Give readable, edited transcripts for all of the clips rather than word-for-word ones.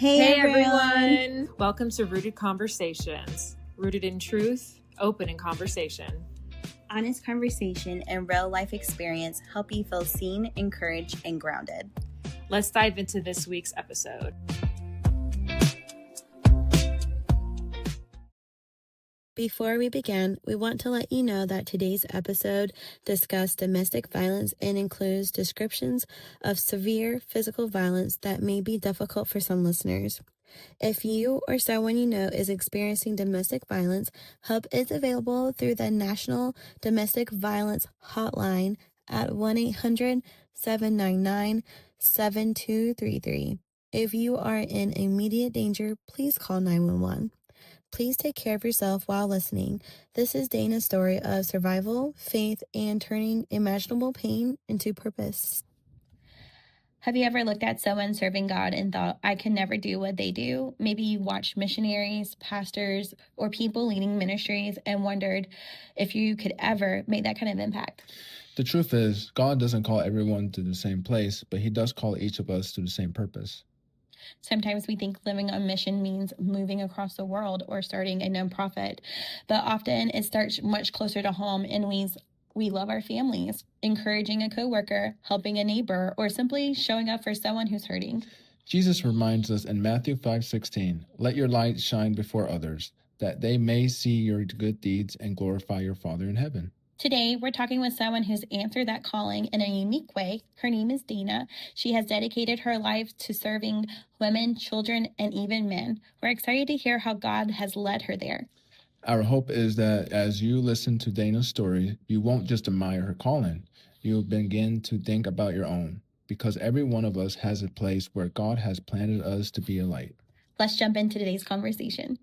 Hey everyone! Everyone! Welcome to Rooted Conversations. Rooted in truth, open in conversation. Honest conversation and real life experience help you feel seen, encouraged, and grounded. Let's dive into this week's episode. Before we begin, we want to let you know that today's episode discusses domestic violence and includes descriptions of severe physical violence that may be difficult for some listeners. If you or someone you know is experiencing domestic violence, help is available through the National Domestic Violence Hotline at 1-800-799-7233. If you are in immediate danger, please call 911. Please take care of yourself while listening. This is Dana's story of survival, faith, and turning imaginable pain into purpose. Have you ever looked at someone serving God and thought, I can never do what they do? Maybe you watched missionaries, pastors, or people leading ministries and wondered if you could ever make that kind of impact. The truth is, God doesn't call everyone to the same place, but He does call each of us to the same purpose. Sometimes we think living on mission means moving across the world or starting a nonprofit, but often it starts much closer to home in ways we love our families, encouraging a coworker, helping a neighbor, or simply showing up for someone who's hurting. Jesus reminds us in Matthew 5:16, "Let your light shine before others, that they may see your good deeds and glorify your Father in heaven." Today, we're talking with someone who's answered that calling in a unique way. Her name is Dana. She has dedicated her life to serving women, children, and even men. We're excited to hear how God has led her there. Our hope is that as you listen to Dana's story, you won't just admire her calling. You'll begin to think about your own, because every one of us has a place where God has planted us to be a light. Let's jump into today's conversation.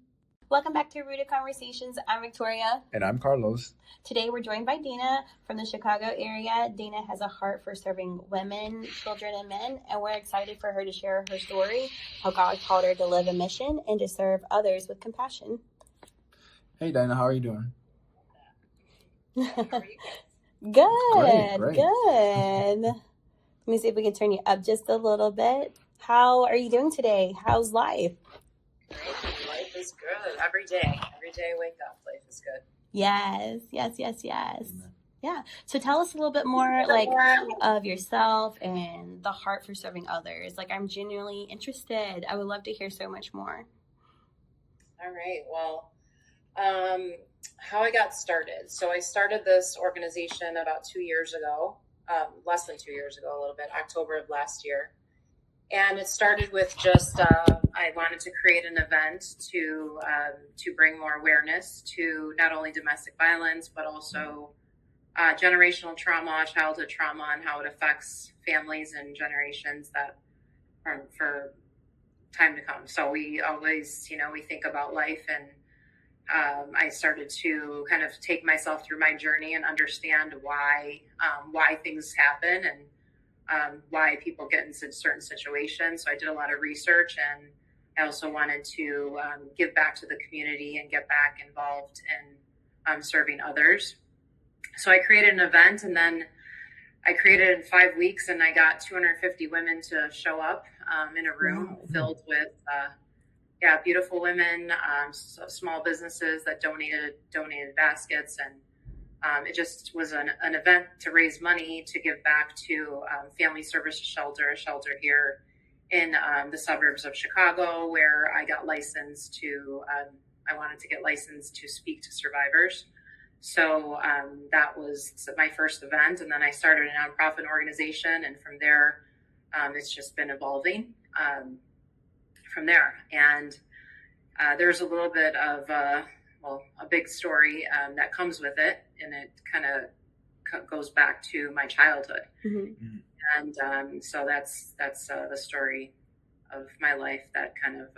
Welcome back to Rooted Conversations. I'm Victoria. And I'm Carlos. Today we're joined by Dana from the Chicago area. Dana has a heart for serving women, children, and men, and we're excited for her to share her story, how God called her to live a mission and to serve others with compassion. Hey Dana, how are you doing? Good, Great. good. Let me see if we can turn you up just a little bit. How are you doing today? How's life? Life is good. Every day I wake up, life is good. Yes. Yeah. So tell us a little bit more of yourself and the heart for serving others. I'm genuinely interested. I would love to hear so much more. All right. Well, how I got started. So I started this organization about 2 years ago, less than 2 years ago, a little bit, October of last year. And it started with just, I wanted to create an event to bring more awareness to not only domestic violence, but also generational trauma, childhood trauma, and how it affects families and generations that for time to come. So we always, we think about life, and I started to kind of take myself through my journey and understand why things happen and why people get in certain situations. So I did a lot of research, and I also wanted to give back to the community and get back involved in serving others. So I created an event, and then I created it in 5 weeks, and I got 250 women to show up in a room filled with beautiful women, small businesses that donated baskets, and it just was an event to raise money to give back to Family Services Shelter, a shelter here in the suburbs of Chicago, where I got licensed to, I wanted to get licensed to speak to survivors. So that was my first event. And then I started a nonprofit organization. And from there, it's just been evolving from there. And there's a little bit of a big story that comes with it, and it kind of goes back to my childhood. Mm-hmm. And so that's the story of my life that kind of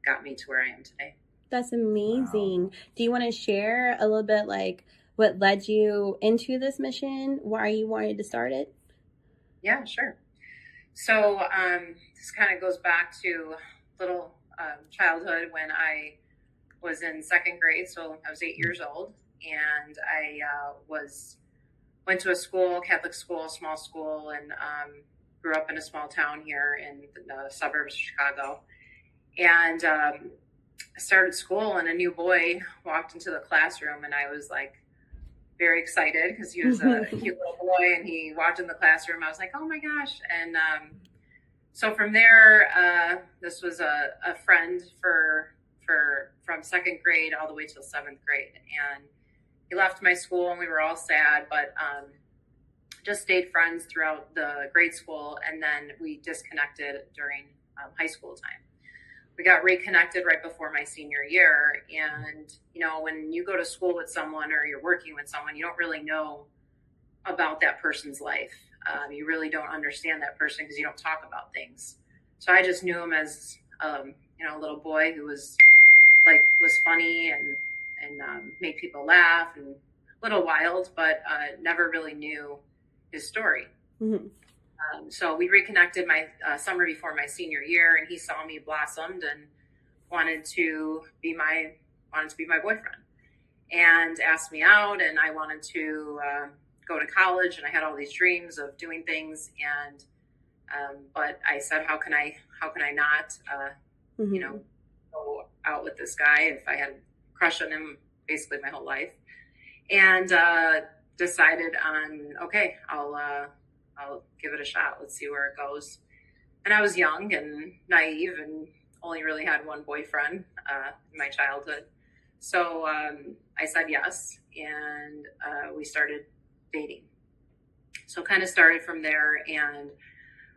got me to where I am today. That's amazing. Wow. Do you want to share a little bit what led you into this mission, why you wanted to start it? Yeah, sure. So this kind of goes back to little childhood when I was in second grade. So I was 8 years old, and I went to a school, Catholic school, small school, and grew up in a small town here in the suburbs of Chicago. And I started school, and a new boy walked into the classroom, and I was like very excited because he was a cute little boy, and he walked in the classroom. I was like, oh my gosh. And so from there, this was a friend from second grade all the way till seventh grade. And he left my school, and we were all sad, but just stayed friends throughout the grade school. And then we disconnected during high school time. We got reconnected right before my senior year. And, you know, when you go to school with someone or you're working with someone, you don't really know about that person's life. You really don't understand that person because you don't talk about things. So I just knew him as, you know, a little boy who was funny and made people laugh and a little wild, but never really knew his story. Mm-hmm. So we reconnected my summer before my senior year, and he saw me blossomed and wanted to be my boyfriend, and asked me out. And I wanted to go to college, and I had all these dreams of doing things. And but I said, how can I not, Mm-hmm. you know, go out with this guy if I had a crush on him basically my whole life, and decided on, okay, I'll give it a shot. Let's see where it goes. And I was young and naive and only really had one boyfriend in my childhood. So I said yes, and we started dating. So kind of started from there, and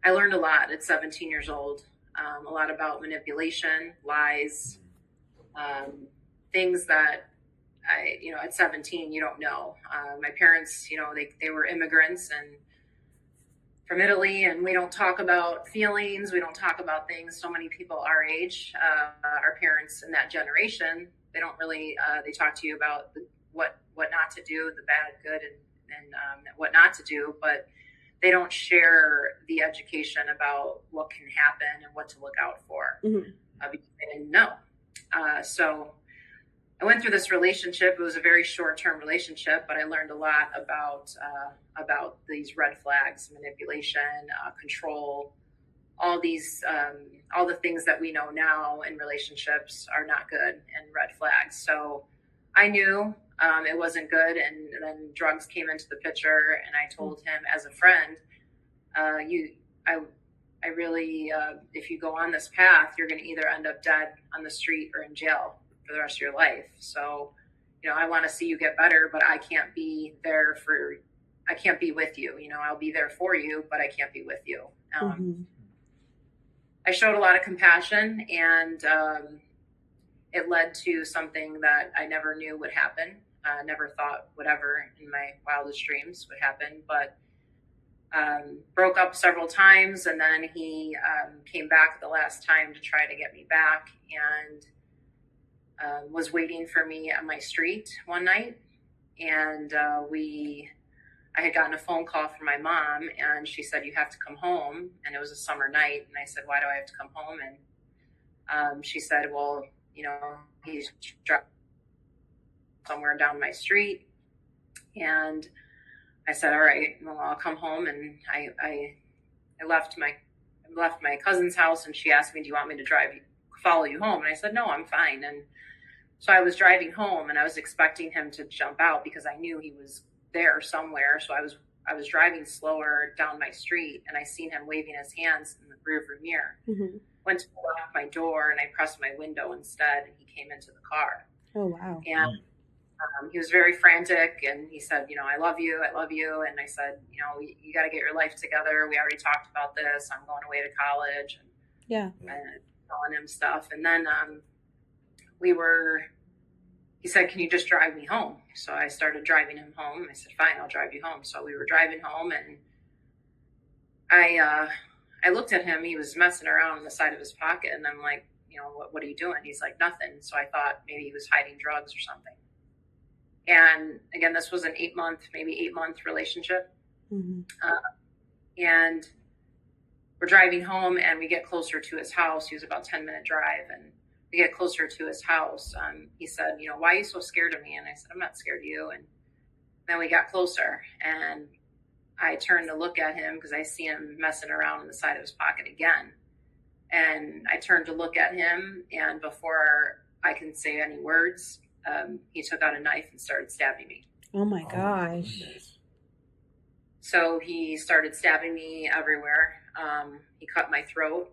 I learned a lot at 17 years old, a lot about manipulation, lies, things that at 17, you don't know. My parents, they were immigrants and from Italy, and we don't talk about feelings. We don't talk about things. So many people our age, our parents in that generation, they don't really, they talk to you about what not to do, the bad, good, and what not to do, but they don't share the education about what can happen and what to look out for. Mm-hmm. Because they didn't know. So I went through this relationship. It was a very short-term relationship, but I learned a lot about these red flags, manipulation, control, all the things that we know now in relationships are not good and red flags. So I knew it wasn't good, and then drugs came into the picture, and I told him as a friend, I really, if you go on this path, you're going to either end up dead on the street or in jail for the rest of your life. So, I want to see you get better, but I can't be with you. I'll be there for you, but I can't be with you. Mm-hmm. I showed a lot of compassion, and it led to something that I never knew would happen. Never thought would ever in my wildest dreams would happen, but broke up several times, and then he came back the last time to try to get me back, and was waiting for me on my street one night. And I had gotten a phone call from my mom, and she said, you have to come home. And it was a summer night. And I said, why do I have to come home? And she said, well, he's dropped somewhere down my street. And I said, all right, well, I'll come home. And I left my cousin's house, and she asked me, do you want me to follow you home? And I said, no, I'm fine. And so I was driving home, and I was expecting him to jump out because I knew he was there somewhere. So I was driving slower down my street, and I seen him waving his hands in the rearview mirror. Mm-hmm. Went to lock my door, and I pressed my window instead, and he came into the car. Oh, wow. And he was very frantic, and he said, I love you. And I said, you got to get your life together. We already talked about this. I'm going away to college. And telling him stuff. And then he said, can you just drive me home? So I started driving him home. I said, fine, I'll drive you home. So we were driving home, and I looked at him. He was messing around on the side of his pocket, and I'm like, what are you doing? He's like, nothing. So I thought maybe he was hiding drugs or something. And again, this was an 8 month relationship. Mm-hmm. And we're driving home, and we get closer to his house. He was about 10-minute drive, and we get closer to his house. He said, why are you so scared of me? And I said, I'm not scared of you. And then we got closer, and I turned to look at him because I see him messing around on the side of his pocket again. And I turned to look at him, and before I can say any words, he took out a knife and started stabbing me. Oh my gosh. So he started stabbing me everywhere. He cut my throat.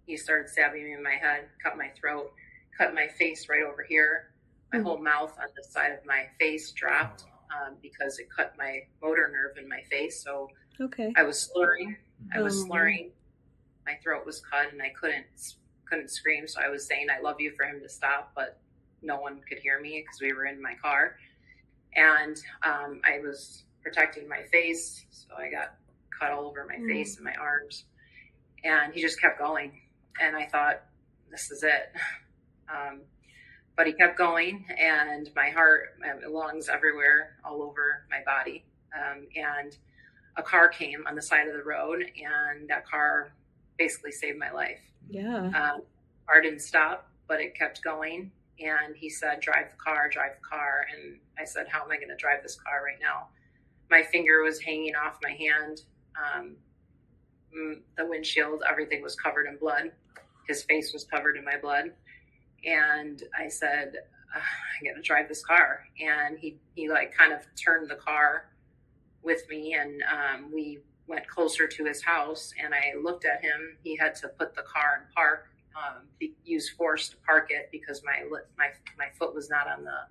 He started stabbing me in my head, cut my throat, cut my face right over here. My whole mouth on the side of my face dropped because it cut my motor nerve in my face. So Okay. I was slurring. My throat was cut, and I couldn't scream. So I was saying I love you for him to stop, but no one could hear me because we were in my car. And I was protecting my face, so I got cut all over my face and my arms. And he just kept going, and I thought, this is it. But he kept going, and my heart, my lungs everywhere, all over my body. And a car came on the side of the road, and that car basically saved my life. Yeah. Car didn't stop, but it kept going. And he said, drive the car. And I said, how am I going to drive this car right now? My finger was hanging off my hand. The windshield, everything was covered in blood. His face was covered in my blood. And I said, I got to drive this car. And he like kind of turned the car with me, and we went closer to his house, and I looked at him. He had to put the car in park, use force to park it because my foot was not on the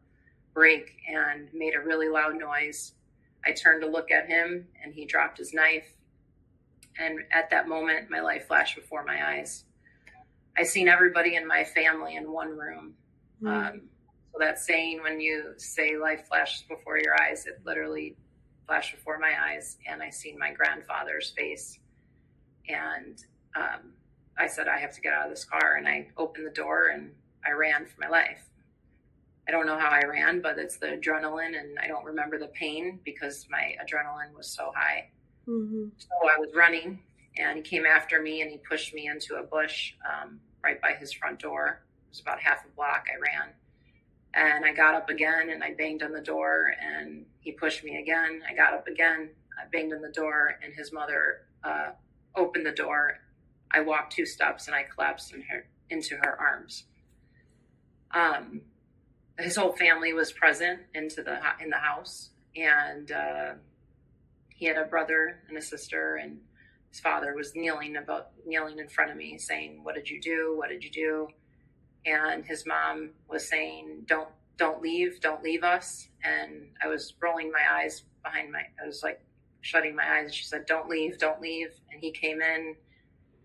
brake, and made a really loud noise. I turned to look at him, and he dropped his knife. And at that moment, my life flashed before my eyes. I seen everybody in my family in one room. So that saying, when you say life flashes before your eyes, it literally flashed before my eyes, and I seen my grandfather's face. And I said, I have to get out of this car. And I opened the door, and I ran for my life. I don't know how I ran, but it's the adrenaline, and I don't remember the pain because my adrenaline was so high. So I was running, and he came after me, and he pushed me into a bush right by his front door. It was about half a block. I ran, and I got up again, and I banged on the door, and he pushed me again. I got up again, I banged on the door, and his mother opened the door. I walked 2 steps, and I collapsed into her arms. His whole family was present in the house, and he had a brother and a sister, and his father was kneeling in front of me, saying, "What did you do? What did you do?" And his mom was saying, "Don't leave us." And I was rolling my eyes I was like shutting my eyes, and she said, don't leave. And he came in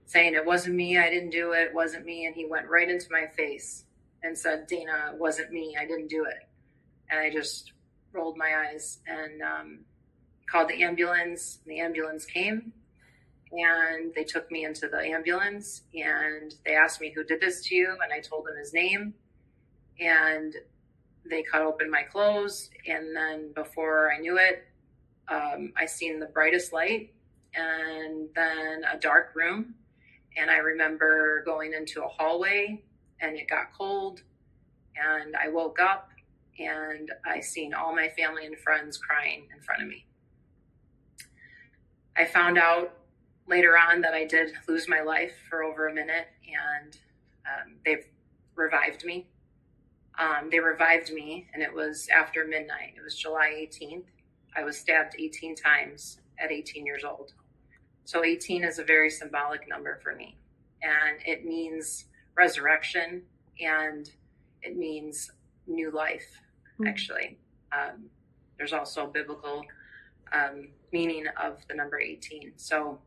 saying, "It wasn't me. I didn't do it. It wasn't me." And he went right into my face and said, "Dana, it wasn't me. I didn't do it." And I just rolled my eyes and called the ambulance. The ambulance came, and they took me into the ambulance, and they asked me, "Who did this to you?" And I told them his name, and they cut open my clothes. And then before I knew it, I seen the brightest light, and then a dark room. And I remember going into a hallway, and it got cold, and I woke up, and I seen all my family and friends crying in front of me. I found out later on that I did lose my life for over a minute, and they've revived me. They revived me, and it was after midnight. It was July 18th. I was stabbed 18 times at 18 years old. So 18 is a very symbolic number for me, and it means resurrection, and it means new life, actually. There's also a biblical meaning of the number 18. So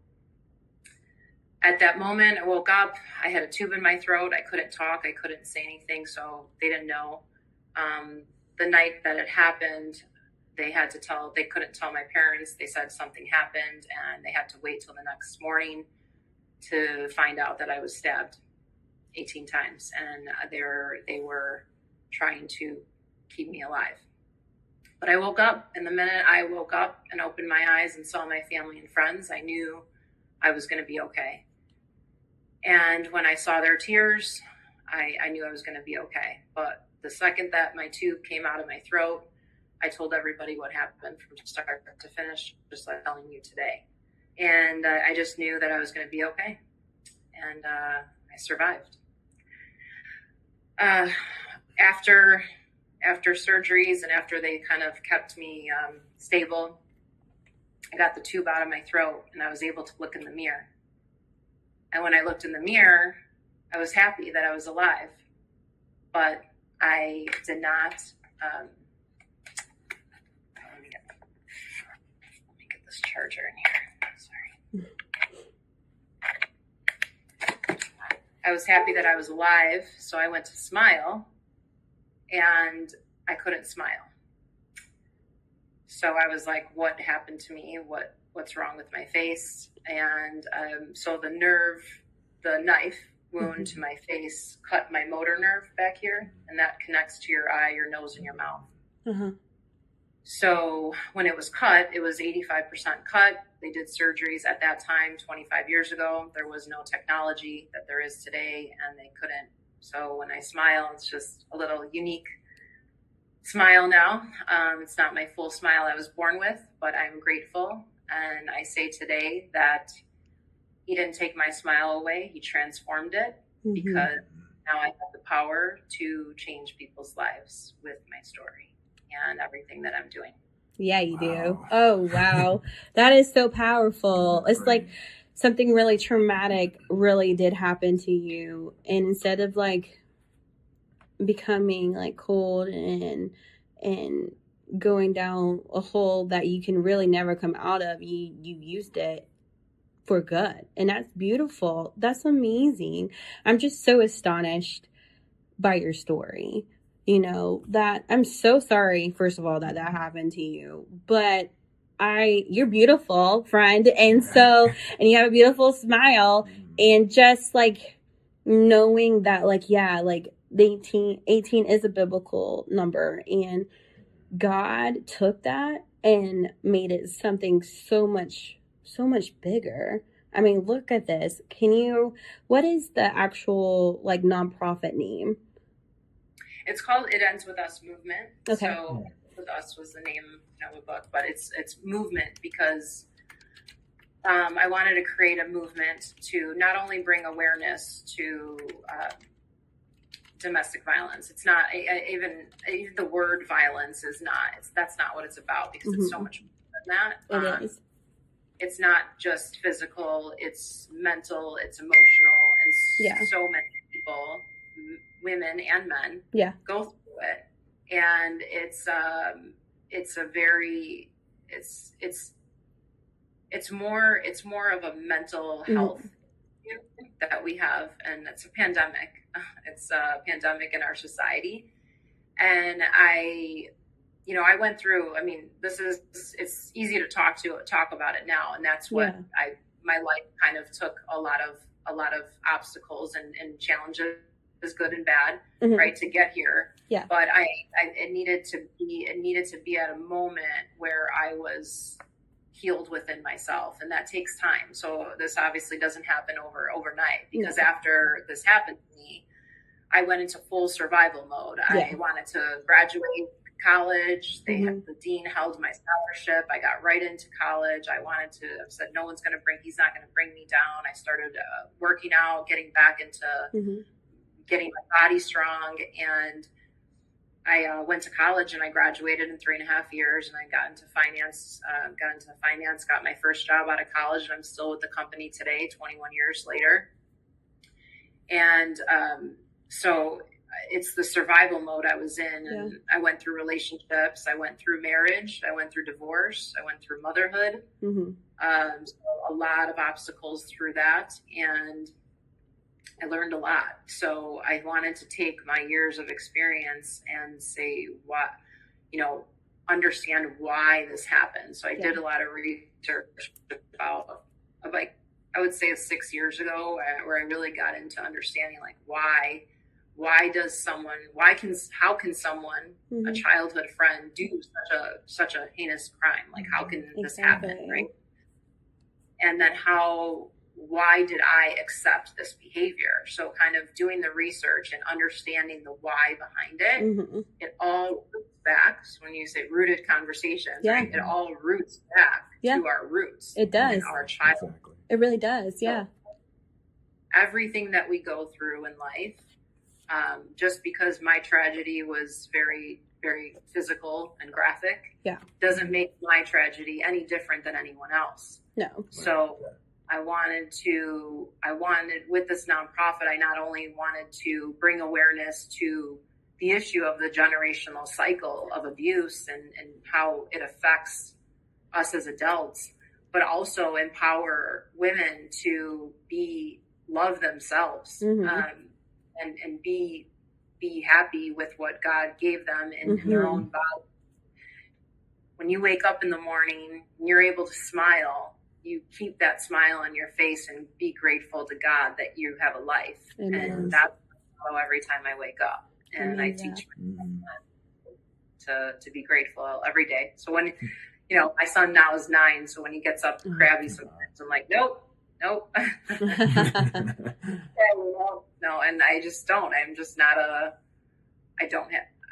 at that moment, I woke up. I had a tube in my throat. I couldn't talk. I couldn't say anything, so they didn't know. The night that it happened, they couldn't tell my parents. They said something happened, and they had to wait till the next morning to find out that I was stabbed 18 times, and they were trying to keep me alive. But I woke up, and the minute I woke up and opened my eyes and saw my family and friends, I knew I was going to be okay. And when I saw their tears, I knew I was going to be okay. But the second that my tube came out of my throat, I told everybody what happened from start to finish, just like telling you today. And I just knew that I was going to be okay. And I survived. After surgeries and after they kind of kept me stable, I got the tube out of my throat and I was able to look in the mirror. And when I looked in the mirror, I was happy that I was alive, but I did not. Let me get this charger in here. Sorry. I was happy that I was alive, so I went to smile, and I couldn't smile. So I was like, "What happened to me? What's wrong with my face?" And so the knife wound to my face cut my motor nerve back here, and that connects to your eye, your nose, and your mouth. Uh-huh. So when it was cut, it was 85% cut. They did surgeries at that time, 25 years ago. There was no technology that there is today, and they couldn't. So when I smile, it's just a little unique smile now. It's not my full smile I was born with, but I'm grateful. And I say today that he didn't take my smile away. He transformed it, because now I have the power to change people's lives with my story and everything that I'm doing. Yeah, you do. Oh, wow. That is so powerful. It's like something really traumatic really did happen to you. And instead of like becoming like cold and going down a hole that you can really never come out of, you used it for good. And that's beautiful. That's amazing. I'm just so astonished by your story. You know, that I'm so sorry, first of all, that happened to you, but you're beautiful, friend. And so, and you have a beautiful smile, and just like knowing that, like, yeah, like the 18 is a biblical number, and God took that and made it something so much bigger. I mean, look at this. What is the actual like nonprofit name? It's called It Ends With Us Movement. Okay. So With Us was the name of the book, but it's movement because I wanted to create a movement to not only bring awareness to domestic violence. It's not even the word violence is not. That's not what it's about, because it's so much more than that. It is. It's not just physical. It's mental. It's emotional, and so many people, women and men, go through it, and it's more of a mental health that we have, and it's a pandemic. It's a pandemic in our society, and I went through. I mean, it's easy to talk about it now, and that's what my life kind of took a lot of obstacles and challenges, good and bad, right, to get here. Yeah. But it needed to be at a moment where I was healed within myself, and that takes time. So this obviously doesn't happen overnight, because after this happened to me, I went into full survival mode. I wanted to graduate college. The dean held my scholarship. I got right into college. I said, no one's going to he's not going to bring me down. I started working out, getting back into getting my body strong, and I went to college and I graduated in 3.5 years, and I got into finance, got my first job out of college, and I'm still with the company today, 21 years later. And so it's the survival mode I was in, and I went through relationships, I went through marriage, I went through divorce, I went through motherhood, so a lot of obstacles through that, and I learned a lot. So I wanted to take my years of experience and say understand why this happened. So I did a lot of research about, like, I would say 6 years ago, where I really got into understanding, like, how can someone, a childhood friend, do such a heinous crime? Like, how can this happen, right? And then why did I accept this behavior? So kind of doing the research and understanding the why behind it, it all roots back. So when you say rooted conversations, right? It all roots back to our roots. It does. Our childhood. It really does. Yeah. everything that we go through in life, just because my tragedy was very, very physical and graphic, doesn't make my tragedy any different than anyone else. No. So I wanted with this nonprofit, I not only wanted to bring awareness to the issue of the generational cycle of abuse and how it affects us as adults, but also empower women to love themselves, and be happy with what God gave them in their own body. When you wake up in the morning and you're able to smile, you keep that smile on your face and be grateful to God that you have a life. And that's how every time I wake up. And I teach myself to be grateful every day. So when, my son now is 9, so when he gets up crabby sometimes, I'm like, nope. No, and I just don't. I'm just not I'm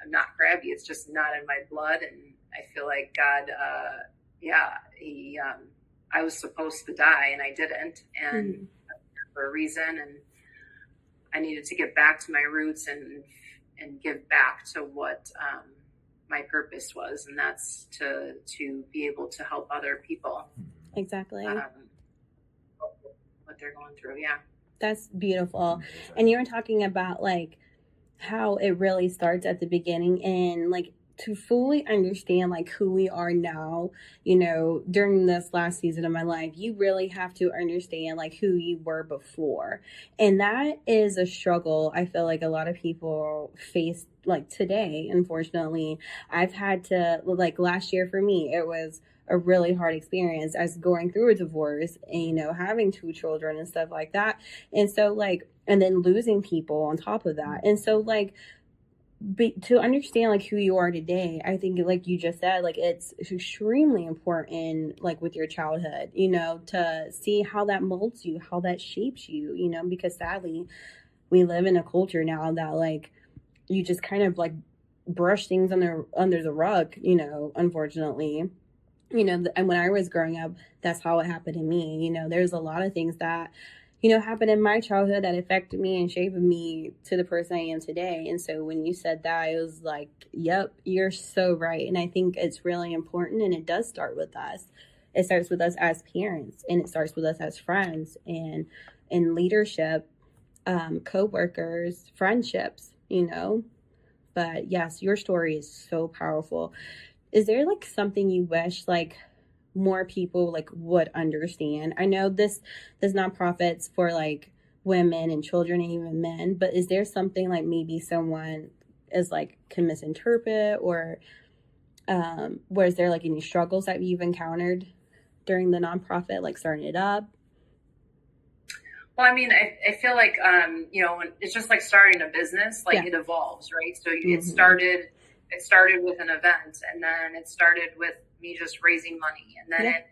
not crabby. It's just not in my blood. And I feel like God, I was supposed to die and I didn't. And for a reason. And I needed to get back to my roots and give back to what my purpose was. And that's to be able to help other people. Exactly. What they're going through. That's beautiful. And you were talking about like how it really starts at the beginning, and like to fully understand like who we are now, during this last season of my life, you really have to understand like who you were before. And that is a struggle I feel like a lot of people face like today. Unfortunately, I've had to, like last year for me, it was a really hard experience as going through a divorce and, having 2 children and stuff like that. And so like, and then losing people on top of that. And so like, to understand like who you are today, I think like you just said, like it's extremely important, like with your childhood, to see how that molds you, how that shapes you, because sadly we live in a culture now that like you just kind of like brush things under the rug, unfortunately. And when I was growing up, that's how it happened to me. There's a lot of things that, happened in my childhood that affected me and shaped me to the person I am today. And so when you said that, it was like, yep, you're so right. And I think it's really important. And it does start with us. It starts with us as parents, and it starts with us as friends and in leadership, co-workers, friendships, But yes, your story is so powerful. Is there like something you wish like more people like would understand? I know this nonprofit's for like women and children and even men, but is there something like maybe someone is like can misinterpret, or was there like any struggles that you've encountered during the nonprofit, like starting it up? Well, I mean, I feel like, it's just like starting a business, like it evolves, right? So it started with an event, and then it started with me just raising money, and then it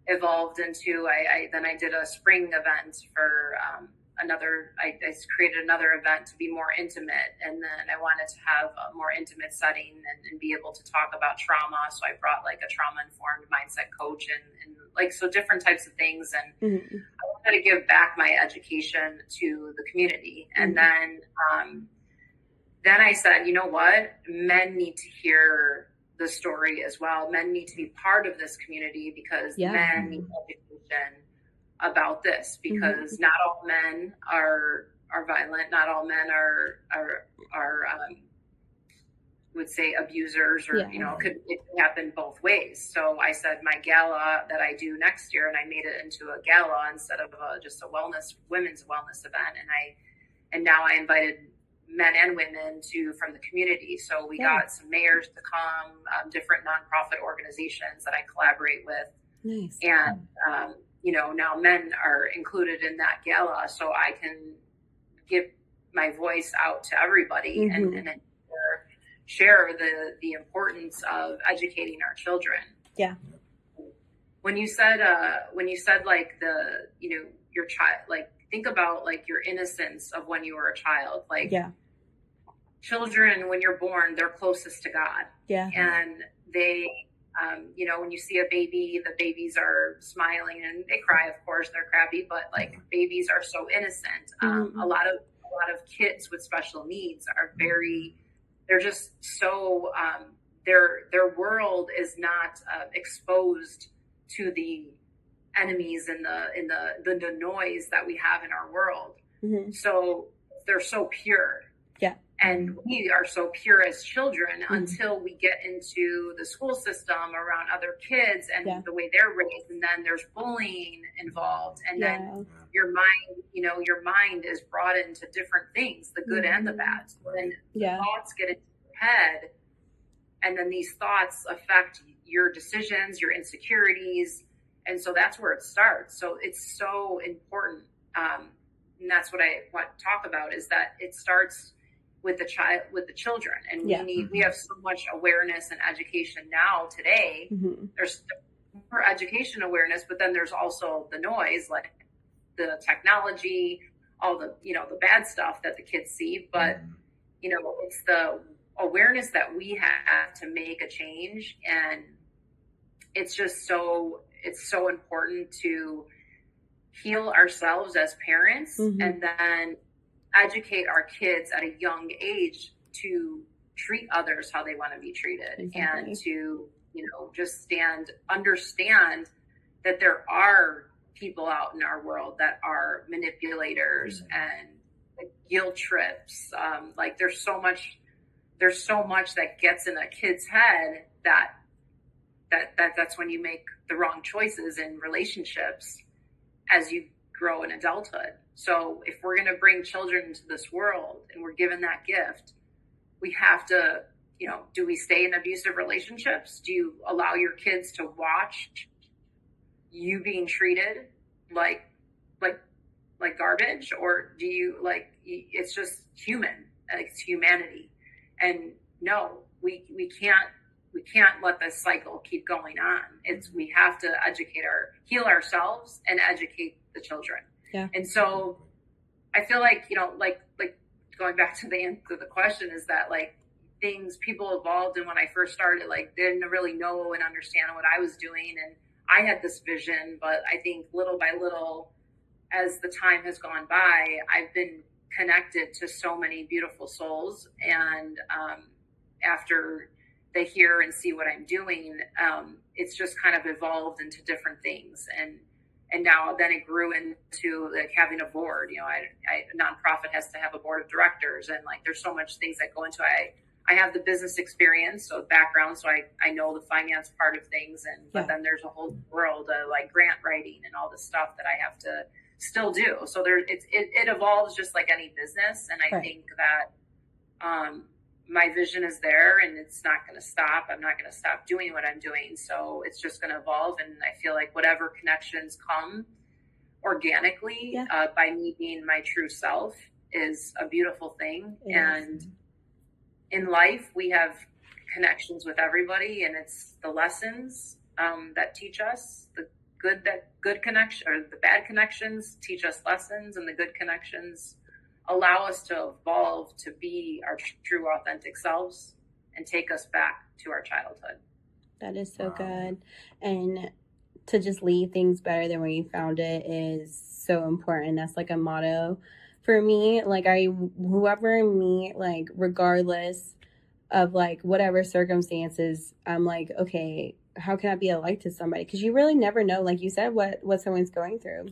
evolved into I did a spring event for I created another event to be more intimate, and then I wanted to have a more intimate setting and be able to talk about trauma, so I brought like a trauma-informed mindset coach and like so different types of things, and I wanted to give back my education to the community. And then I said, you know what? Men need to hear the story as well. Men need to be part of this community because men need education about this, because not all men are violent. Not all men are would say abusers, or it could happen both ways. So I said my gala that I do next year, and I made it into a gala instead of just a women's wellness event, and now I invited men and women from the community. So we got some mayors to come, different nonprofit organizations that I collaborate with. Nice. And, now men are included in that gala, so I can give my voice out to everybody and share the importance of educating our children. Yeah. When you said like your child, like think about like your innocence of when you were a child, like children, when you're born, they're closest to God. Yeah. And they When you see a baby, the babies are smiling and they cry, of course, they're crabby, but like babies are so innocent. A lot of kids with special needs are they're just so, their world is not exposed to the enemies and the noise that we have in our world. So they're so pure. Yeah. And we are so pure as children until we get into the school system around other kids and the way they're raised. And then there's bullying involved. And then your mind is brought into different things, the good and the bad. So then thoughts get into your head. And then these thoughts affect your decisions, your insecurities. And so that's where it starts. So it's so important. And that's what I want to talk about, is that it starts with the children. And we have so much awareness and education now today. There's more education awareness, but then there's also the noise, like the technology, all the, the bad stuff that the kids see. But, it's the awareness that we have to make a change. And it's just it's so important to heal ourselves as parents and then educate our kids at a young age to treat others how they want to be treated, and to, just understand that there are people out in our world that are manipulators and guilt trips. Like there's so much that gets in a kid's head that's when you make the wrong choices in relationships as you grow in adulthood. So if we're going to bring children into this world and we're given that gift, we have to, do we stay in abusive relationships? Do you allow your kids to watch you being treated like garbage? Or do you it's just human, it's humanity. And no, we can't let this cycle keep going on. We have to heal ourselves and educate the children. Yeah. And so I feel like, like going back to the answer to the question, is that people evolved. And when I first started, they didn't really know and understand what I was doing. And I had this vision, but I think little by little, as the time has gone by, I've been connected to so many beautiful souls. And after they hear and see what I'm doing, it's just kind of evolved into different things. And now then it grew into having a board. A nonprofit has to have a board of directors, and there's so much things that go into it. I have the business experience, so background, so I know the finance part of things, but then there's a whole world of grant writing and all this stuff that I have to still do. So it evolves just like any business, and I think that my vision is there, and it's not going to stop. I'm not going to stop doing what I'm doing. So it's just going to evolve. And I feel like whatever connections come organically by me being my true self is a beautiful thing. And in life, we have connections with everybody, and it's the lessons that teach us. The good connection, or the bad connections teach us lessons, and the good connections allow us to evolve to be our true, authentic selves and take us back to our childhood. That is so good. And to just leave things better than where you found it is so important. That's a motto for me. Whoever I meet, regardless of whatever circumstances, I'm okay, how can I be a light to somebody? Because you really never know, like you said, what someone's going through.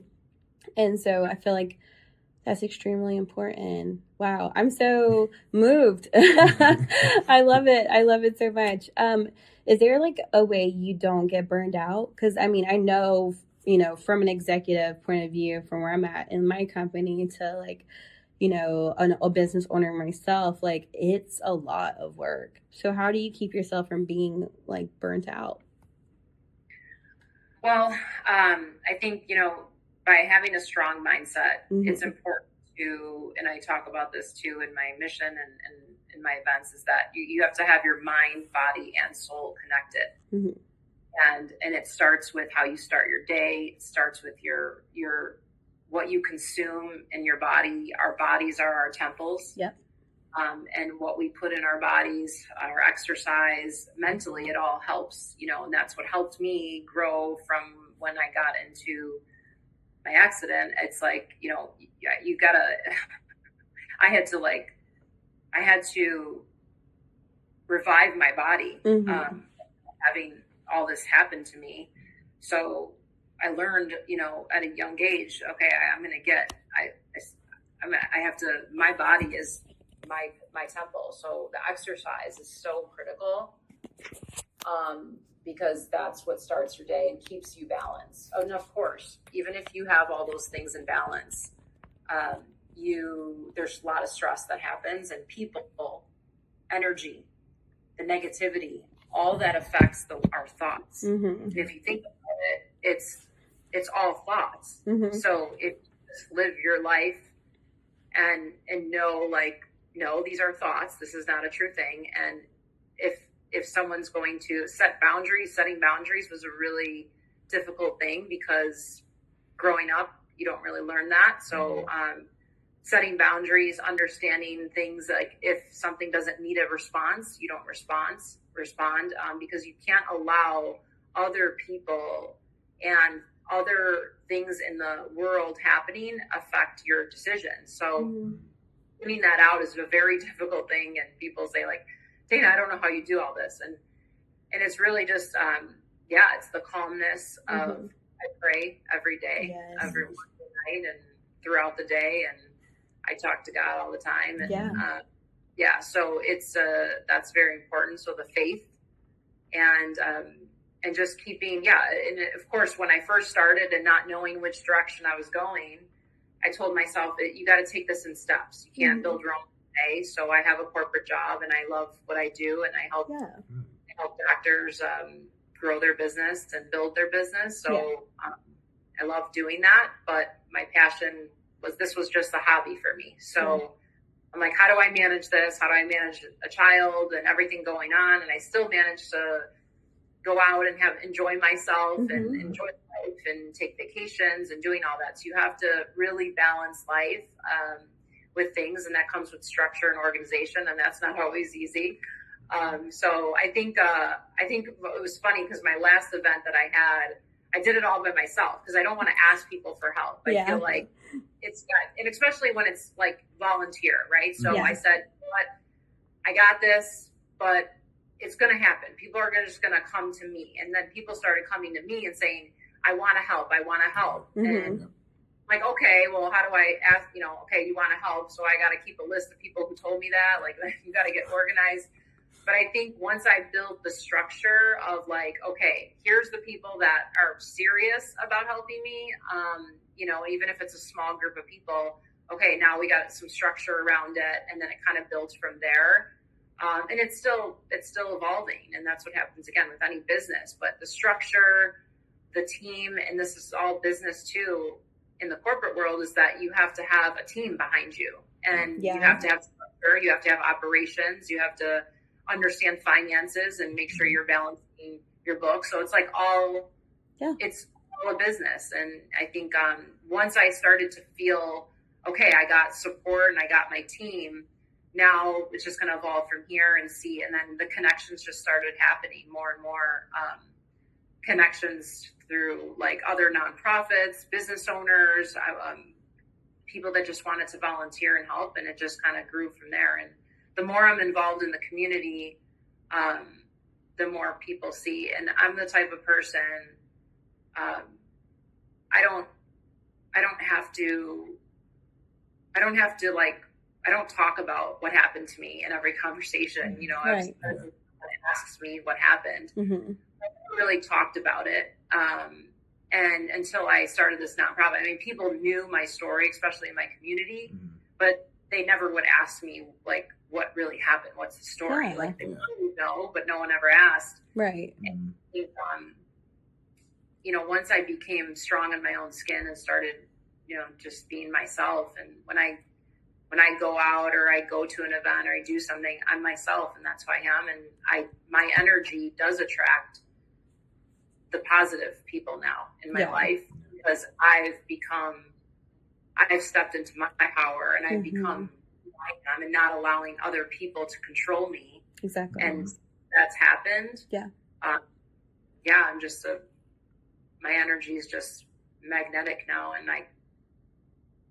And so I feel like that's extremely important. Wow, I'm so moved. I love it. I love it so much. Is there a way you don't get burned out? Because I know, from an executive point of view, from where I'm at in my company to a business owner myself, it's a lot of work. So how do you keep yourself from being burnt out? Well, I think, by having a strong mindset, it's important to, and I talk about this too in my mission and in my events, is that you have to have your mind, body, and soul connected. And it starts with how you start your day. It starts with your what you consume in your body. Our bodies are our temples. Yep. And what we put in our bodies, our exercise, mentally, it all helps, and that's what helped me grow from when I got into my accident. It's like, you gotta, I had to revive my body, having all this happen to me. So I learned, at a young age, okay, I have to, my body is my temple. So the exercise is so critical, because that's what starts your day and keeps you balanced. And of course, even if you have all those things in balance, there's a lot of stress that happens, and people, energy, the negativity, all that affects our thoughts. And if you think about it, it's all thoughts. So if you just live your life and know, like, no, these are thoughts, this is not a true thing. And if someone's going to setting boundaries was a really difficult thing, because growing up, you don't really learn that. So setting boundaries, understanding things like if something doesn't need a response, you don't respond, because you can't allow other people and other things in the world happening affect your decisions. So putting that out is a very difficult thing. And people say, like, Dana, I don't know how you do all this. And it's really just, it's the calmness of, I pray every day, every night and throughout the day. And I talk to God all the time. And so it's, that's very important. So the faith and just keeping, and of course, when I first started and not knowing which direction I was going, I told myself that you got to take this in steps. You can't build your own day. So I have a corporate job and I love what I do, and I help doctors grow their business and build their business. So I love doing that, but my passion was just a hobby for me. So I'm like, how do I manage this? How do I manage a child and everything going on? And I still manage to go out and enjoy myself and enjoy life and take vacations and doing all that. So you have to really balance life with things, and that comes with structure and organization, and that's not always easy. So I think it was funny, because my last event that I had, I did it all by myself, because I don't want to ask people for help. I feel like and especially when it's like volunteer, right? So I said, what, I got this, but it's going to happen. People are just going to come to me. And then people started coming to me and saying, I want to help. And like, okay, well, how do I ask, okay, you want to help. So I got to keep a list of people who told me that, like, you got to get organized. But I think once I built the structure of, like, okay, here's the people that are serious about helping me, even if it's a small group of people, okay, now we got some structure around it. And then it kind of builds from there. And it's still evolving, and that's what happens again with any business. But the structure, the team, and this is all business too in the corporate world, is that you have to have a team behind you, and you have to have structure, you have to have operations, you have to understand finances and make sure you're balancing your book. So it's like it's all a business. And I think once I started to feel, okay, I got support and I got my team, now it's just going to evolve from here and see. And then the connections just started happening, more and more connections through, like, other nonprofits, business owners, people that just wanted to volunteer and help. And it just kind of grew from there. And the more I'm involved in the community, the more people see. And I'm the type of person, I don't talk about what happened to me in every conversation. If someone asks me what happened, I never really talked about it. And until I started this nonprofit, I mean, people knew my story, especially in my community, but they never would ask me, like, what really happened? What's the story? Like, they probably know, but no one ever asked. Right. And, once I became strong in my own skin and started, just being myself, and when I go out or I go to an event or I do something, I'm myself, and that's who I am. And my energy does attract the positive people now in my life, because I've stepped into my power, and I've become I am and not allowing other people to control me. Exactly. And that's happened. Yeah. I'm just my energy is just magnetic now, and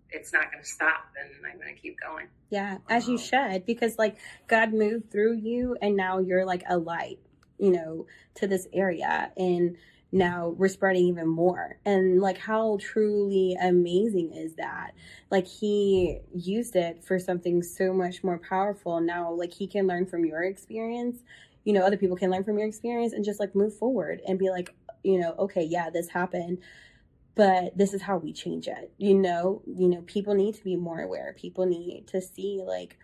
it's not going to stop, and I'm going to keep going. Yeah, as you should, because like God moved through you, and now you're like a light, you know, to this area, and now we're spreading even more. And like, how truly amazing is that? Like, he used it for something so much more powerful. Now, like, he can learn from your experience, you know, other people can learn from your experience and just like move forward and be like, you know, okay, yeah, this happened, but this is how we change it. You know, people need to be more aware. People need to see, like,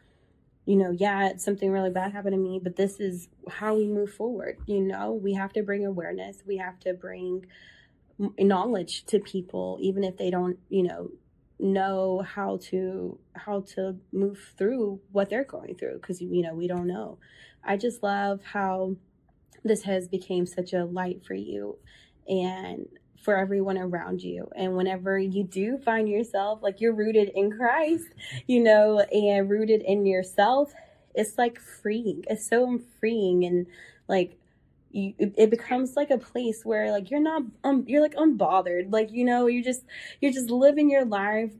you know, yeah, something really bad happened to me, but this is how we move forward. You know, we have to bring awareness. We have to bring knowledge to people, even if they don't, you know how to move through what they're going through, because, you know, we don't know. I just love how this has become such a light for you and for everyone around you. And whenever you do find yourself, like, you're rooted in Christ, you know, and rooted in yourself, it's like freeing. It's so freeing. And like, it becomes like a place where like you're not you're like unbothered, like, you know, you're just living your life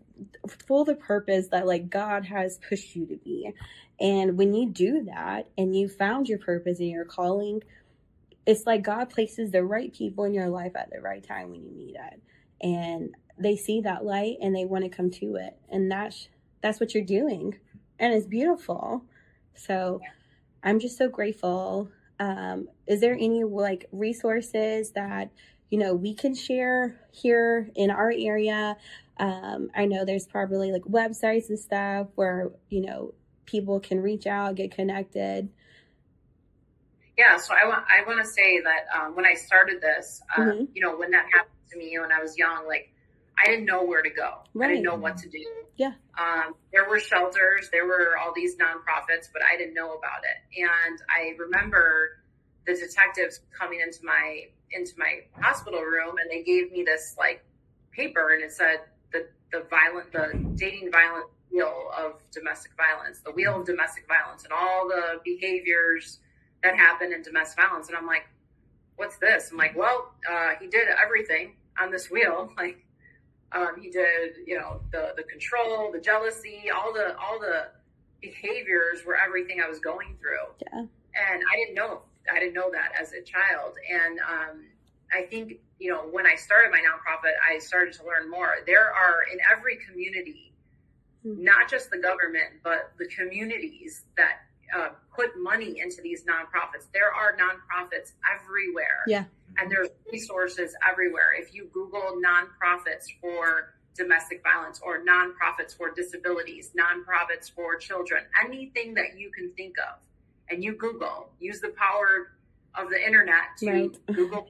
for the purpose that like God has pushed you to be. And when you do that and you found your purpose and your calling, it's like God places the right people in your life at the right time when you need it. And they see that light and they want to come to it. And that's what you're doing. And it's beautiful. So I'm just so grateful. Is there any like resources that, you know, we can share here in our area? I know there's probably like websites and stuff where, you know, people can reach out, get connected. Yeah, so I want to say that when I started this, you know, when that happened to me when I was young, like, I didn't know where to go. Right. I didn't know what to do. Yeah. There were shelters, there were all these nonprofits, but I didn't know about it. And I remember the detectives coming into my hospital room, and they gave me this like paper, and it said the dating violent wheel of domestic violence, the wheel of domestic violence, and all the behaviors that happened in domestic violence. And I'm like, what's this? I'm like, well, he did everything on this wheel. Like, he did, you know, the control, the jealousy, all the behaviors were everything I was going through. Yeah. And I didn't know that as a child. And I think, you know, when I started my nonprofit, I started to learn more. There are in every community, not just the government, but the communities that put money into these nonprofits. There are nonprofits everywhere. Yeah. And there's resources everywhere. If you Google nonprofits for domestic violence or nonprofits for disabilities, nonprofits for children, anything that you can think of, and you Google, use the power of the internet to Google,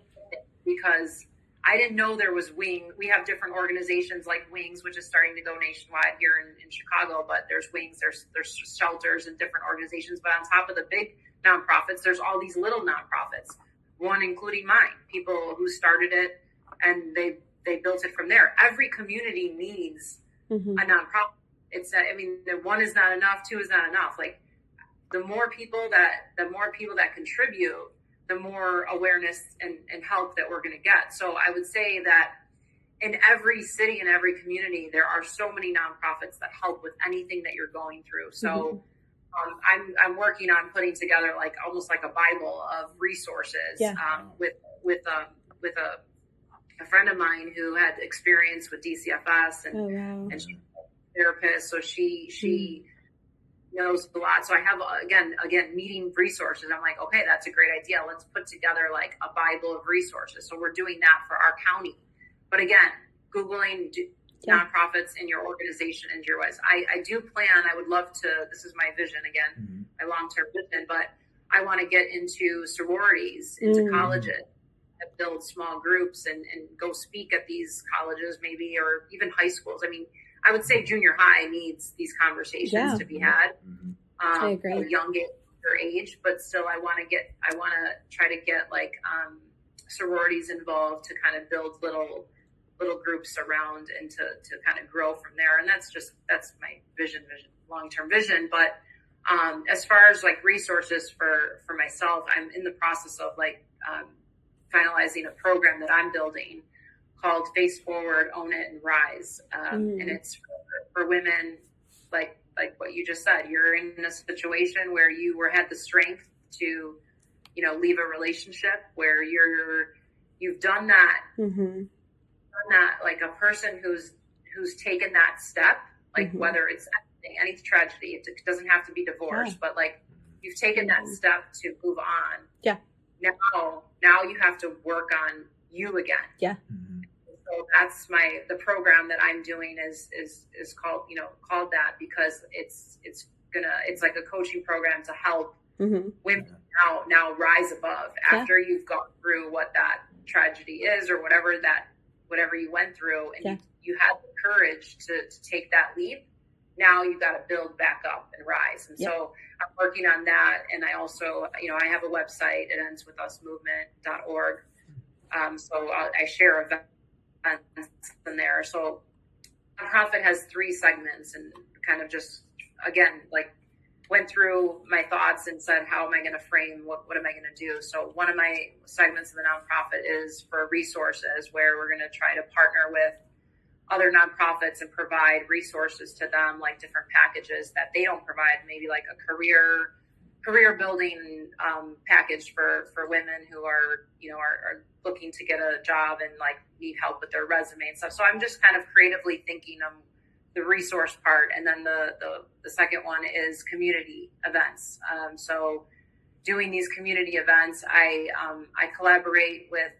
because I didn't know there was Wing. We have different organizations like Wings, which is starting to go nationwide here in Chicago, but there's Wings, there's shelters and different organizations. But on top of the big nonprofits, there's all these little nonprofits, one including mine, people who started it, and they built it from there. Every community needs a nonprofit. I mean, one is not enough, two is not enough. Like, the more people that contribute, the more awareness and help that we're going to get. So I would say that in every city and every community, there are so many nonprofits that help with anything that you're going through. So I'm working on putting together like almost like a Bible of resources with a friend of mine who had experience with DCFS and she's a therapist. So she knows a lot. So I have, again, meeting resources. I'm like, okay, that's a great idea. Let's put together like a Bible of resources. So we're doing that for our county. But again, Googling nonprofits in your organization and your ways. I do plan, I would love to, this is my vision again, my long-term vision, but I want to get into sororities, into colleges, build small groups and go speak at these colleges maybe, or even high schools. I mean, I would say junior high needs these conversations to be had I agree. at a young age, but still I want to try to get like sororities involved to kind of build little little groups around and to kind of grow from there. And that's my vision, long-term vision. But as far as like resources for myself, I'm in the process of like finalizing a program that I'm building called Face Forward, Own It, and Rise. And it's for women like what you just said. You're in a situation where you had the strength to, leave a relationship where you've done that, like a person who's taken that step, like whether it's any tragedy, it doesn't have to be divorce, but like you've taken that step to move on. Yeah. Now you have to work on you again. Yeah. So that's the program that I'm doing is called that, because it's like a coaching program to help women now rise above after you've gone through what that tragedy is or whatever you went through, and you had the courage to take that leap. Now you got to build back up and rise. And so I'm working on that. And I also, I have a website, it endswithusmovement.org. So I share events in there. So nonprofit has 3 segments, and kind of just, again, like went through my thoughts and said, how am I going to frame, what am I going to do? So one of my segments of the nonprofit is for resources, where we're going to try to partner with other nonprofits and provide resources to them, like different packages that they don't provide, maybe like a career building package for women who are looking to get a job and like need help with their resume and stuff. So I'm just kind of creatively thinking of the resource part. And then the second one is community events. So doing these community events, I collaborate with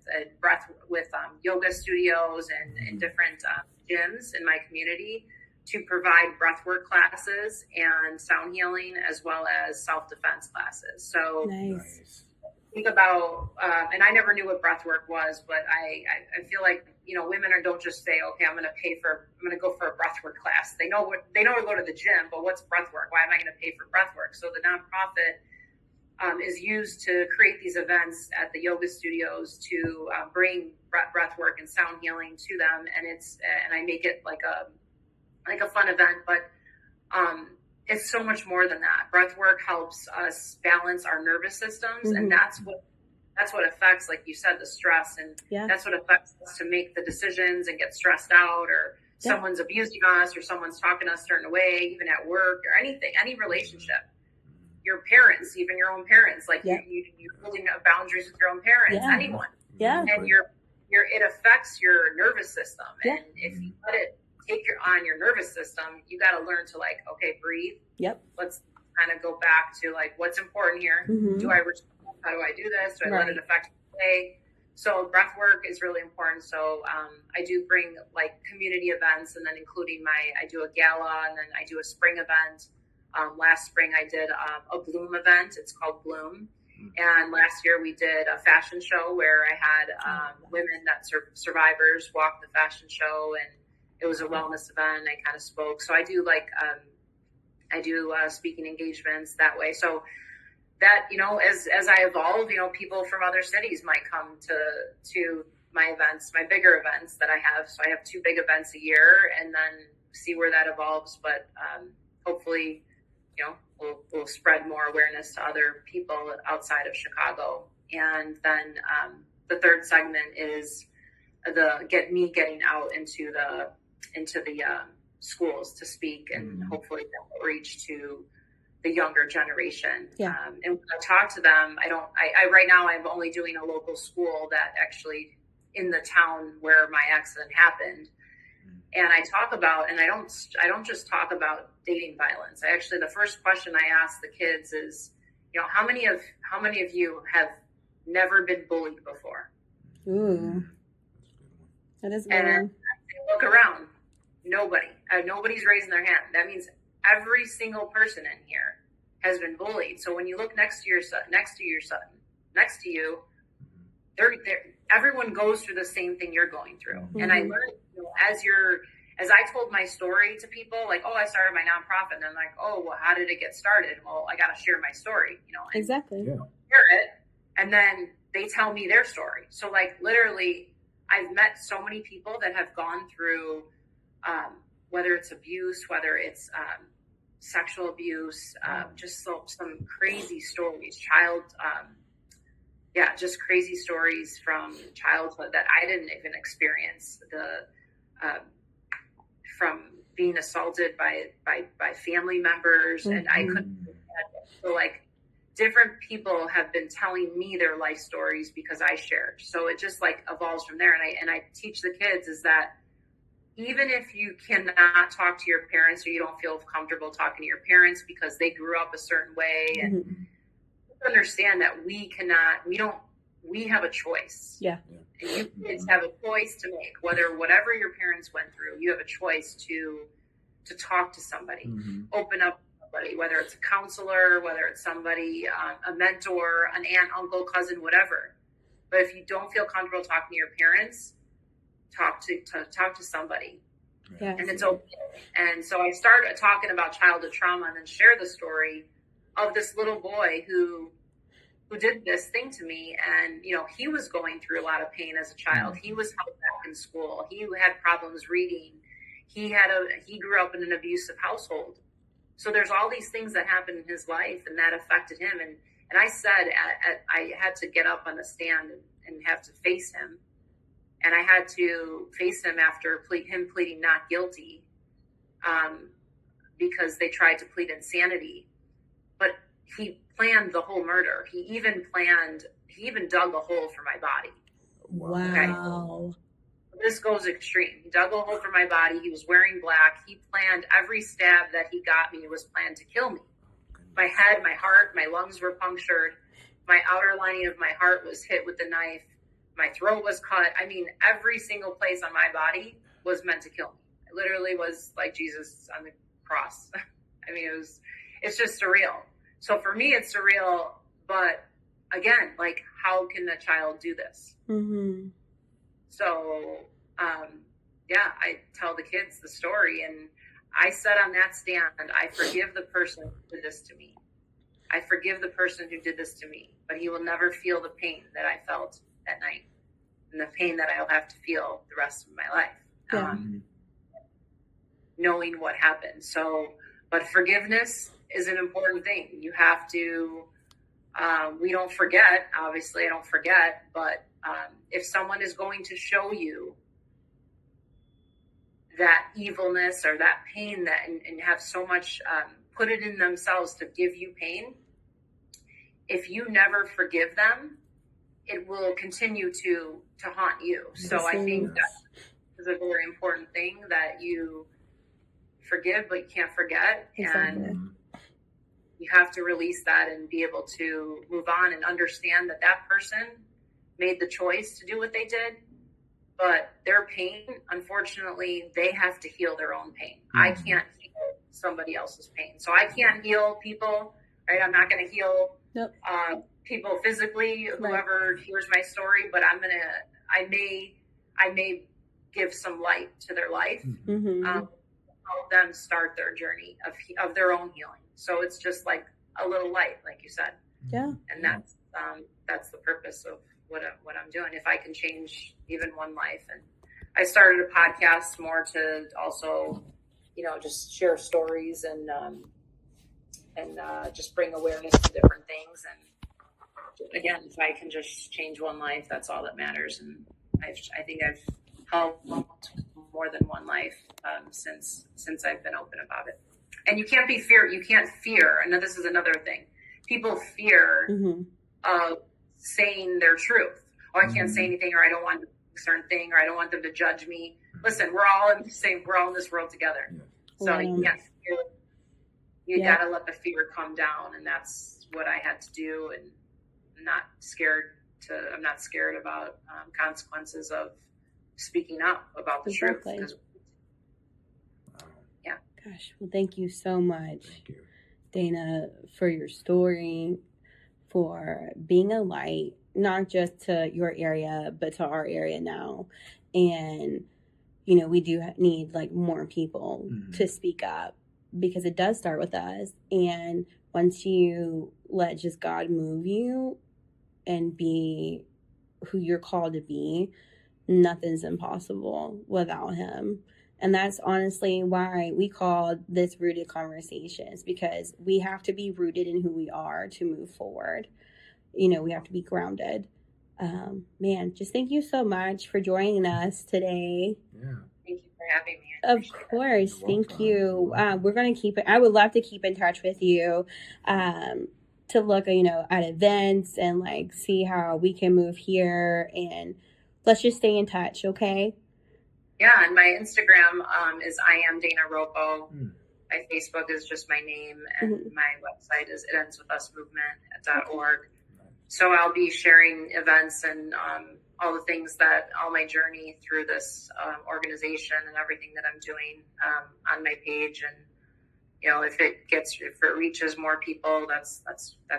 yoga studios and different gyms in my community to provide breathwork classes and sound healing, as well as self-defense classes. So nice. Think about, and I never knew what breathwork was, but I feel like, women don't just say, okay, I'm going to go for a breathwork class. They know to go to the gym, but what's breathwork? Why am I going to pay for breathwork? So the nonprofit is used to create these events at the yoga studios to bring breathwork and sound healing to them. And I make it like a fun event, but it's so much more than that. Breathwork helps us balance our nervous systems, and that's what affects, like you said, the stress, and that's what affects us to make the decisions and get stressed out, or someone's abusing us, or someone's talking to us a certain way, even at work or anything, any relationship. Your parents, even your own parents, like you're building up boundaries with your own parents, anyone. Yeah. And it affects your nervous system. And if you let it take on your nervous system, you got to learn to like, okay, breathe. Yep. Let's kind of go back to like, what's important here? Do I respond? How do I do this? Do I let it affect my day? So breath work is really important. So I do bring like community events, and then including I do a gala, and then I do a spring event. Last spring I did a Bloom event. It's called Bloom. And last year we did a fashion show where I had women that survivors walk the fashion show, and it was a wellness event. I kind of spoke. So I do speaking engagements that way. So that, as I evolve, people from other cities might come to my events, my bigger events that I have. So I have 2 big events a year, and then see where that evolves. But hopefully, we'll spread more awareness to other people outside of Chicago. And then the third segment is getting out into the schools to speak, and hopefully reach to the younger generation. Yeah. And when I talk to them, I right now I'm only doing a local school that actually in the town where my accident happened. And I talk about, and I don't just talk about dating violence. The first question I ask the kids is, how many of you have never been bullied before? Ooh, that is good. And I say, look around. Nobody. Nobody's raising their hand. That means every single person in here has been bullied. So when you look next to you, everyone goes through the same thing you're going through. And I learned, as I told my story to people, like, oh, I started my nonprofit, and I'm like, oh, well, how did it get started? Well, I got to share my story, Exactly. Share it, and then they tell me their story. So like literally, I've met so many people that have gone through, whether it's abuse, whether it's sexual abuse, just some crazy stories, just crazy stories from childhood that I didn't even experience. From being assaulted by family members, and I couldn't. So like, different people have been telling me their life stories because I shared. So it just like evolves from there. And I teach the kids is that even if you cannot talk to your parents, or you don't feel comfortable talking to your parents because they grew up a certain way, and understand that we have a choice. Yeah. And you kids have a choice to make, whatever your parents went through, you have a choice to talk to somebody, open up to somebody, whether it's a counselor, whether it's somebody, a mentor, an aunt, uncle, cousin, whatever. But if you don't feel comfortable talking to your parents, talk to somebody. Yeah. And it's okay. And so I started talking about childhood trauma, and then share the story of this little boy who did this thing to me. And, he was going through a lot of pain as a child. He was held back in school. He had problems reading. He grew up in an abusive household. So there's all these things that happened in his life, and that affected him. And I said, I had to get up on the stand and have to face him. And I had to face him after him pleading not guilty, because they tried to plead insanity. But he planned the whole murder. He even dug a hole for my body. Wow. Okay? This goes extreme. He dug a hole for my body. He was wearing black. He planned every stab that he got me was planned to kill me. My head, my heart, my lungs were punctured. My outer lining of my heart was hit with the knife. My throat was cut. I mean, every single place on my body was meant to kill me. It literally was like Jesus on the cross. I mean, it's just surreal. So for me, it's surreal. But again, like, how can a child do this? So, I tell the kids the story, and I said on that stand, I forgive the person who did this to me. I forgive the person who did this to me, but he will never feel the pain that I felt that night, and the pain that I'll have to feel the rest of my life, knowing what happened. So, but forgiveness is an important thing. You have to, we don't forget, obviously I don't forget, but if someone is going to show you that evilness or that pain and have so much, put it in themselves to give you pain, if you never forgive them, it will continue to haunt you. So I think that is a very important thing, that you forgive, but you can't forget. Exactly. And you have to release that and be able to move on and understand that person made the choice to do what they did, but their pain, unfortunately, they have to heal their own pain. I can't heal somebody else's pain. So I can't heal people, right? I'm not going to heal people physically, whoever hears my story, but I may give some light to their life, help them start their journey of their own healing. So it's just like a little light, like you said. Yeah. And that's the purpose of what I'm doing. If I can change even one life. And I started a podcast more to also, just share stories and just bring awareness to different things. And again, if I can just change one life, that's all that matters. And I think I've helped more than one life since I've been open about it. And you can't fear. And this is another thing. People fear saying their truth. I can't say anything, or I don't want to do a certain thing, or I don't want them to judge me. Listen, we're all in this world together. So you can't fear. You gotta let the fear come down, and that's what I had to do. And I'm not scared about consequences of speaking up about the truth. Gosh, well, thank you so much, Dana, for your story, for being a light, not just to your area, but to our area now. And, we do need more people to speak up, because it does start with us. And once you let just God move you and be who you're called to be, nothing's impossible without him. And that's honestly why we call this Rooted Conversations, because we have to be rooted in who we are to move forward. We have to be grounded. Man, just thank you so much for joining us today. Yeah. Thank you for having me. Of course. Thank you. We're going to keep it. I would love to keep in touch with you to look, at events and like see how we can move here, and let's just stay in touch. Okay. Yeah. And my Instagram is I am Dana Roppo. My Facebook is just my name, and my website is itidendswithusmovement.org. So I'll be sharing events and all the things all my journey through this organization and everything that I'm doing on my page. And if it reaches more people, that's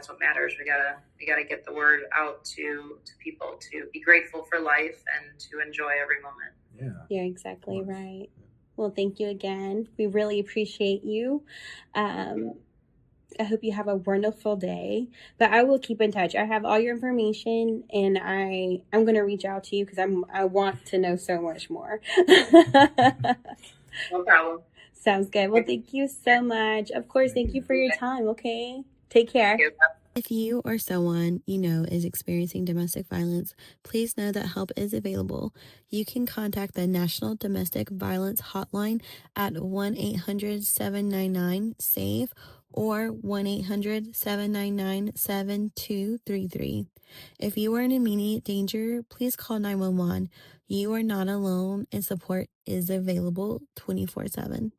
what matters. We gotta get the word out to people to be grateful for life and to enjoy every moment. Yeah. You're exactly right. Well, thank you again. We really appreciate you. I hope you have a wonderful day, but I will keep in touch. I have all your information, and I'm going to reach out to you because I want to know so much more. No problem. Sounds good. Well, thank you so much. Of course, thank you for your time. Okay. Take care. If you or someone you know is experiencing domestic violence, please know that help is available. You can contact the National Domestic Violence Hotline at 1-800-799-SAVE or 1-800-799-7233. If you are in immediate danger, please call 911. You are not alone, and support is available 24/7.